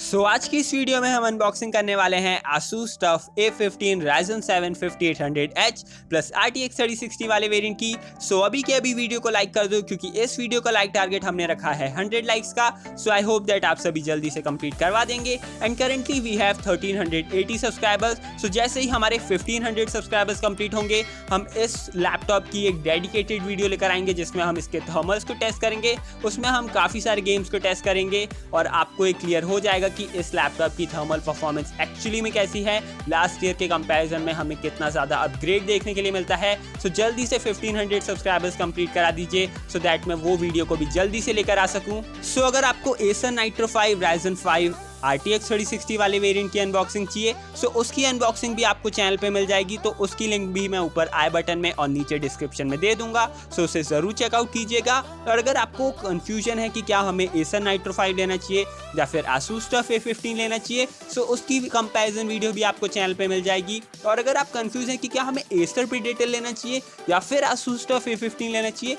आज की इस वीडियो में हम अनबॉक्सिंग करने वाले हैं Asus Tuf A15 Ryzen 7 5800H plus RTX 3060 वाले वेरिएंट की। अभी के अभी वीडियो को लाइक कर दो क्योंकि इस वीडियो का लाइक टारगेट हमने रखा है 100 लाइक्स का। आई होप दैट आप सभी जल्दी से कंप्लीट करवा देंगे। And currently we have 1380 subscribers. जैसे ही हमारे 1500 सब्सक्राइबर्स कंप्लीट होंगे हम इस लैपटॉप की एक डेडिकेटेड वीडियो लेकर आएंगे जिसमें हम इसके थर्मल्स को टेस्ट करेंगे। उसमें हम काफ़ी सारे गेम्स को टेस्ट करेंगे और आपको एक क्लियर हो जाएगा कि इस लैपटॉप की थर्मल परफॉर्मेंस एक्चुअली में कैसी है, लास्ट ईयर के कंपैरिजन में हमें कितना ज़्यादा अपग्रेड देखने के लिए मिलता है। जल्दी से 1500 सब्सक्राइबर्स कंप्लीट करा दीजिए सो दैट मैं वो वीडियो को भी जल्दी से लेकर आ सकूं। अगर आपको Acer Nitro 5 Ryzen 5 RTX 3060 वाले वेरिएंट की अनबॉक्सिंग चाहिए उसकी अनबॉक्सिंग भी आपको चैनल पे मिल जाएगी। तो उसकी लिंक भी मैं ऊपर आई बटन में और नीचे डिस्क्रिप्शन में दे दूंगा। उसे ज़रूर चेकआउट कीजिएगा। और अगर आपको कंफ्यूजन है कि क्या हमें Acer Nitro 5 लेना चाहिए या फिर Asus Tuf A15 लेना चाहिए उसकी कंपैरिजन वीडियो भी आपको चैनल पे मिल जाएगी। और अगर आप कंफ्यूज हैं कि क्या हमें Acer Predator लेना चाहिए या फिर Asus Tuf A15 लेना चाहिए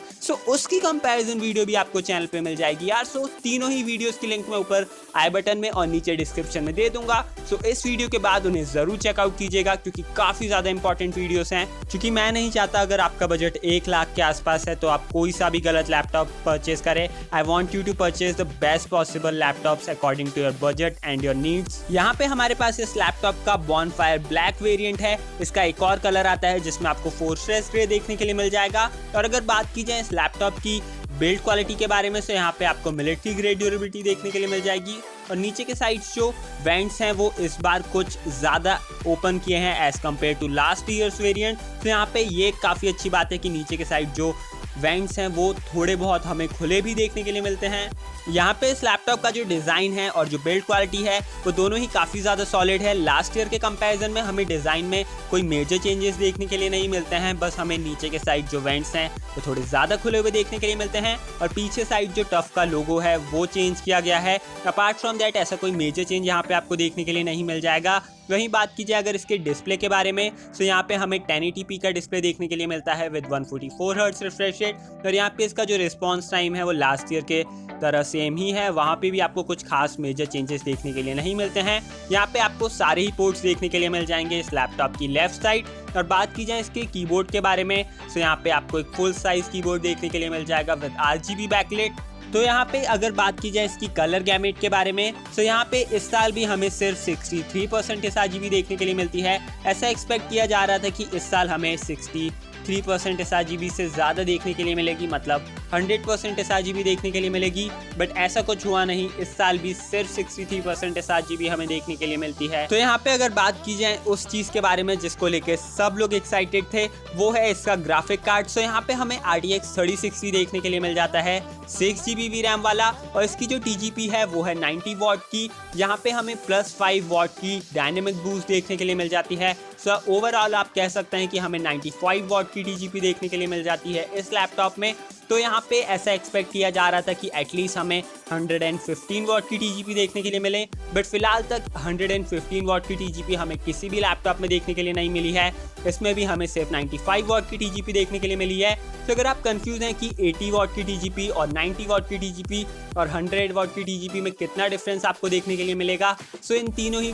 उसकी कंपैरिजन वीडियो भी आपको चैनल पे मिल जाएगी यार। तीनों ही वीडियोस की लिंक मैं ऊपर आई बटन में और नीचे डिस्क्रिप्शन में दे दूंगा। इस वीडियो के बाद उन्हें जरूर चेकआउट कीजिएगा क्योंकि काफी ज्यादा इंपॉर्टेंट वीडियोस हैं। क्योंकि मैं नहीं चाहता अगर आपका बजट 1 लाख के आसपास है तो आप कोई सा भी गलत लैपटॉप परचेज करें। I want you to purchase the best possible laptops according to your budget and your needs. यहाँ पे हमारे पास इस लैपटॉप का बॉनफायर ब्लैक वेरिएंट है। इसका एक और कलर आता है जिसमें आपको फोर्ट्रेस ग्रे देखने के लिए मिल जाएगा। और अगर बात की जाए इस लैपटॉप की बिल्ड क्वालिटी के बारे में यहाँ पे आपको मिलिट्री ग्रेड ड्यूरेबिलिटी देखने के लिए मिल जाएगी। और नीचे के साइड्स जो वेंट्स हैं वो इस बार कुछ ज़्यादा ओपन किए हैं as compared to last years variant. यहाँ पे ये काफ़ी अच्छी बात है कि नीचे के साइड जो वेंट्स हैं वो थोड़े बहुत हमें खुले भी देखने के लिए मिलते हैं। यहाँ पे इस लैपटॉप का जो डिज़ाइन है और जो बिल्ड क्वालिटी है वो दोनों ही काफ़ी ज़्यादा सॉलिड है। लास्ट ईयर के कंपैरिजन में हमें डिज़ाइन में कोई मेजर चेंजेस देखने के लिए नहीं मिलते हैं। बस हमें नीचे के साइड जो वेंट्स हैं वो थोड़े ज़्यादा खुले हुए देखने के लिए मिलते हैं और पीछे साइड जो टफ का लोगो है वो चेंज किया गया है। अपार्ट फ्रॉम दैट ऐसा कोई मेजर चेंज यहाँ पे आपको देखने के लिए नहीं मिल जाएगा। वहीं बात की जाए अगर इसके डिस्प्ले के बारे में यहाँ पे हमें 1080p का डिस्प्ले देखने के लिए मिलता है विद 144 हर्ट्ज रिफ्रेश रेट। और यहाँ पे इसका जो रिस्पॉन्स टाइम है वो लास्ट ईयर के तरह सेम ही है। वहाँ पे भी आपको कुछ खास मेजर चेंजेस देखने के लिए नहीं मिलते हैं। यहाँ पे आपको सारे ही पोर्ट्स देखने के लिए मिल जाएंगे इस लैपटॉप की लेफ्ट साइड। और बात की जाए इसके कीबोर्ड के बारे में यहाँ पे आपको एक फुल साइज कीबोर्ड देखने के लिए मिल जाएगा विद RGB बैकलाइट। तो यहाँ पे अगर बात की जाए इसकी कलर गैमेट के बारे में यहाँ पे इस साल भी हमें सिर्फ 63% sRGB देखने के लिए मिलती है। ऐसा एक्सपेक्ट किया जा रहा था कि इस साल हमें 63% sRGB से ज़्यादा देखने के लिए मिलेगी, मतलब 100% sRGB देखने के लिए मिलेगी। बट ऐसा कुछ हुआ नहीं। इस साल भी सिर्फ 63% sRGB हमें देखने के लिए मिलती है। तो यहाँ पे अगर बात की जाए उस चीज़ के बारे में जिसको लेके सब लोग एक्साइटेड थे वो है इसका ग्राफिक कार्ड। यहाँ पे हमें RTX 3060 देखने के लिए मिल जाता है 6GB VRAM वाला। और इसकी जो TGP है वो है 90 वॉट की। यहाँ पे हमें +5 वॉट की डायनेमिक बूस्ट देखने के लिए मिल जाती है। ओवरऑल आप कह सकते हैं कि हमें 95 वॉट की TGP देखने के लिए मिल जाती है इस लैपटॉप में। तो यहाँ पे ऐसा एक्सपेक्ट किया जा रहा था कि एटलीस्ट हमें 115 वॉट की TGP देखने के लिए मिले। बट फिलहाल तक 115 वॉट की TGP हमें किसी भी लैपटॉप में देखने के लिए नहीं मिली है। इसमें भी हमें सिर्फ 95 वॉट की TGP देखने के लिए मिली है। तो अगर आप कंफ्यूज हैं कि 80 वॉट की TGP और 90 वॉट की TGP और 100 वॉट की TGP में कितना डिफरेंस आपको देखने के लिए मिलेगा इन तीनों ही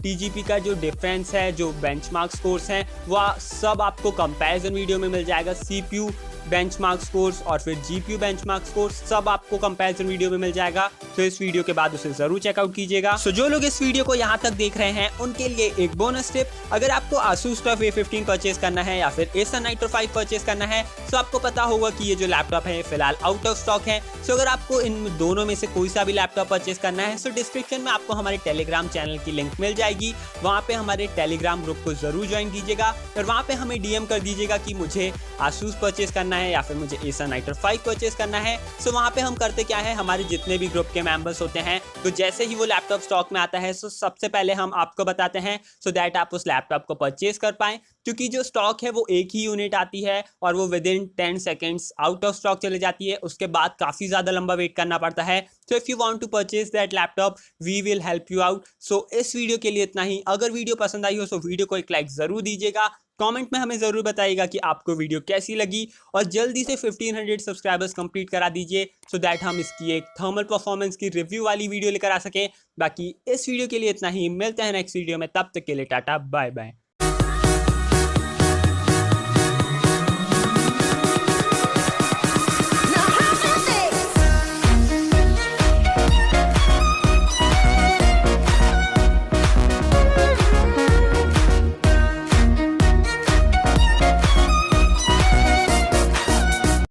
TGP का जो डिफरेंस है, जो बेंचमार्क स्कोर्स हैं वह सब आपको कंपैरिजन वीडियो में मिल जाएगा। CPU बेंचमार्क स्कोर्स और फिर GPU बेंचमार्क स्कोर्स सब आपको कंपैरिजन वीडियो में मिल जाएगा। तो इस वीडियो के बाद उसे जरूर चेकआउट कीजिएगा। जो लोग इस वीडियो को यहाँ तक देख रहे हैं उनके लिए एक बोनस टिप। अगर आपको Asus Tuf A15 परचेज करना है या फिर Acer Nitro 5 परचेज करना है आपको पता होगा कि ये जो लैपटॉप है फिलहाल आउट ऑफ स्टॉक है। अगर आपको इन दोनों में से कोई सा भी लैपटॉप परचेज करना है डिस्क्रिप्शन में आपको हमारे टेलीग्राम चैनल की लिंक मिल जाएगी। वहाँ पे हमारे टेलीग्राम ग्रुप को जरूर ज्वाइन कीजिएगा और वहाँ पे हमें DM कर दीजिएगा कि मुझे Asus परचेज करना है या फिर मुझे Acer Nitro 5 परचेज करना है। वहाँ पे हम करते क्या है, हमारे जितने भी ग्रुप के मेंबर्स होते हैं तो जैसे ही वो लैपटॉप स्टॉक में आता है सबसे पहले हम आपको बताते हैं दैट आप उस लैपटॉप को परचेज कर पाएं। क्योंकि जो स्टॉक है वो एक ही यूनिट आती है और वो with in 10 seconds out of stock चले जाती है। उसके बाद काफ़ी ज़्यादा लंबा वेट करना पड़ता है। तो if you want to purchase that laptop we will help you out. So इस वीडियो के लिए इतना ही। अगर वीडियो पसंद आई हो तो वीडियो को एक लाइक ज़रूर दीजिएगा। कमेंट में हमें ज़रूर बताइएगा कि आपको वीडियो कैसी लगी और जल्दी से 1500 सब्सक्राइबर्स कंप्लीट करा दीजिए सो दैट हम इसकी एक थर्मल परफॉर्मेंस की रिव्यू वाली वीडियो लेकर आ सकें। बाकी इस वीडियो के लिए इतना ही। मिलते हैं नेक्स्ट वीडियो में, तब तक के लिए टाटा बाय बाय।